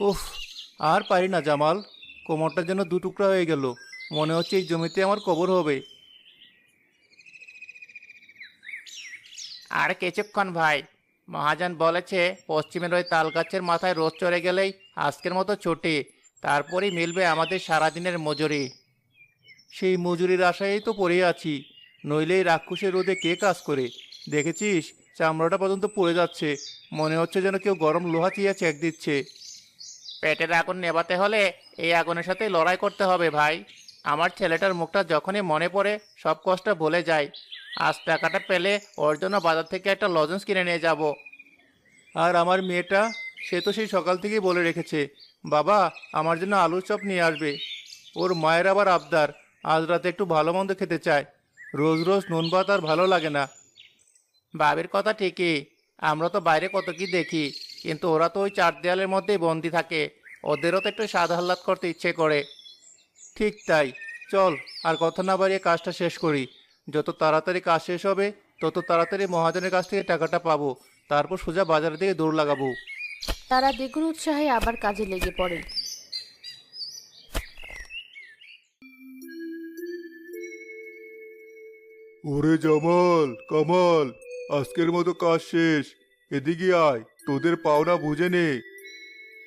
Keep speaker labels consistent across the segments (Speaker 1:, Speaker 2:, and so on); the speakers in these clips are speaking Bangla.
Speaker 1: উফ, আর পারি না জামাল। কোমরটা যেন দু টুকরা হয়ে গেল। মনে হচ্ছে এই জমিতে আমার কবর হবে।
Speaker 2: আর কিছুক্ষণ ভাই। মহাজন বলেছে পশ্চিমের ওই তাল গাছের মাথায় রোদ চড়ে গেলেই আজকের মতো ছুটি। তারপরেই মিলবে আমাদের সারাদিনের মজুরি।
Speaker 1: সেই মজুরির আশায় তো পড়ে আছি। নইলে এই রাক্ষসের রোদে কে কাজ করে? দেখেছিস, চামড়াটা পর্যন্ত পুড়ে যাচ্ছে। মনে হচ্ছে যেন কেউ গরম লোহা চিয়া চেক দিচ্ছে।
Speaker 2: পেটের আগুন নেভাতে হলে এই আগুনের সাথে লড়াই করতে হবে ভাই। আমার ছেলেটার মুখটা যখনই মনে পড়ে সব কষ্ট ভুলে যায়। আজ টাকাটা পেলে ওর জন্য বাজার থেকে একটা লজেন্স কিনে নিয়ে যাব।
Speaker 1: আর আমার মেয়েটা, সে তো সেই সকাল থেকেই বলে রেখেছে, বাবা আমার জন্য আলুর চপ নিয়ে আসবে। ওর মায়ের আবার আবদার, আজ রাতে একটু ভালো মন্দ খেতে চায়। রোজ রোজ নুন ভাত আর ভালো লাগে না।
Speaker 2: ভাবির কথা ঠিকই। আমরা তো বাইরে কত কি দেখি, কিন্তু ওরা তো ওই চার দেয়ালের মধ্যেই বন্দি থাকে। ওদেরও তো একটু স্বাদ আহ্লাদ করতে ইচ্ছে করে।
Speaker 1: ঠিক তাই। চল, আর কথা না বাড়িয়ে কাজটা শেষ করি। যত তাড়াতাড়ি কাজ শেষ হবে, তত তাড়াতাড়ি মহাজনের কাছ থেকে টাকাটা পাবো। তারপর সোজা বাজারের দিকে দৌড় লাগাবো।
Speaker 3: তারা দ্বিগুণ উৎসাহে আবার কাজে লেগে পড়ে।
Speaker 4: ওরে জামাল, কামাল, আজকের মতো কাজ শেষ। এদিকে আয়, তোদের পাওনা বুঝে নে।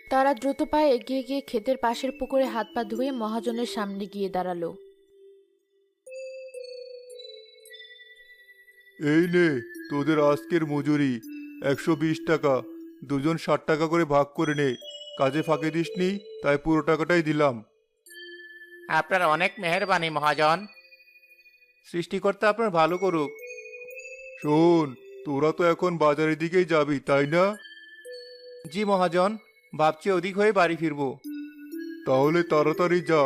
Speaker 3: তারা দ্রুত পায়ে এগিয়ে গিয়ে ক্ষেতের পাশের পুকুরে হাত পা ধুয়ে মহাজনের সামনে গিয়ে দাঁড়ালো।
Speaker 4: এই নে তোদের আজকের মজুরি, 120 টাকা। দুজন 60 টাকা করে ভাগ করে নে। কাজে ফাঁকি দিসনি, তাই পুরো টাকাটাই দিলাম।
Speaker 2: আপনার অনেক মেহেরবানি মহাজন।
Speaker 1: সৃষ্টিকর্তা আপনার ভালো করুক।
Speaker 4: শোন, তোরা তো এখন বাজারের দিকেই যাবি, তাই না?
Speaker 1: জি মহাজন, ভাবছি অধিক হয়ে বাড়ি ফিরবো।
Speaker 4: তাহলে তাড়াতাড়ি যা।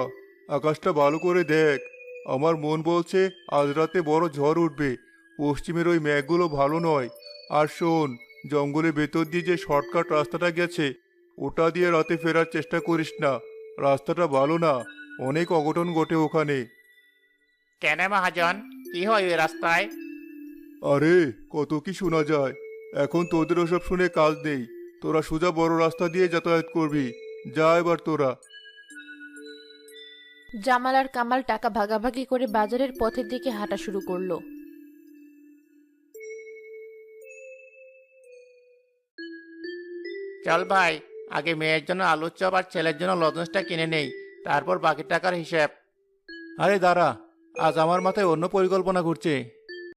Speaker 4: আকাশটা ভালো করে দেখ। আমার মন বলছে আজ রাতে বড় ঝড় উঠবে। পশ্চিমের ওই মেঘগুলো ভালো নয়। আর শোন, জঙ্গলের ভেতর দিয়ে যে শর্টকাট রাস্তাটা গেছে, ওটা দিয়ে রাতে ফেরার চেষ্টা করিস না। রাস্তাটা ভালো না, অনেক অঘটন ঘটে ওখানে।
Speaker 2: কেন মহাজন, কি হয় ওই রাস্তায়?
Speaker 4: আরে, কত কি শোনা যায়। এখন তোদের ওসব শুনে কাজ নেই। তোরা সোজা বড় রাস্তা দিয়ে যাতায়াত করবি। যা এবার তোরা।
Speaker 3: জামাল আর কামাল টাকা ভাগাভাগি করে বাজারের পথের দিকে হাঁটা শুরু করলো।
Speaker 2: চল ভাই, আগে মেয়ের জন্য আলুর চপ আর ছেলের জন্য লজেন্সটা কিনে নেই। তারপর বাকি টাকার হিসাব।
Speaker 1: আরে দাঁড়া, আজ আমার মাথায় অন্য পরিকল্পনা ঘুরছে।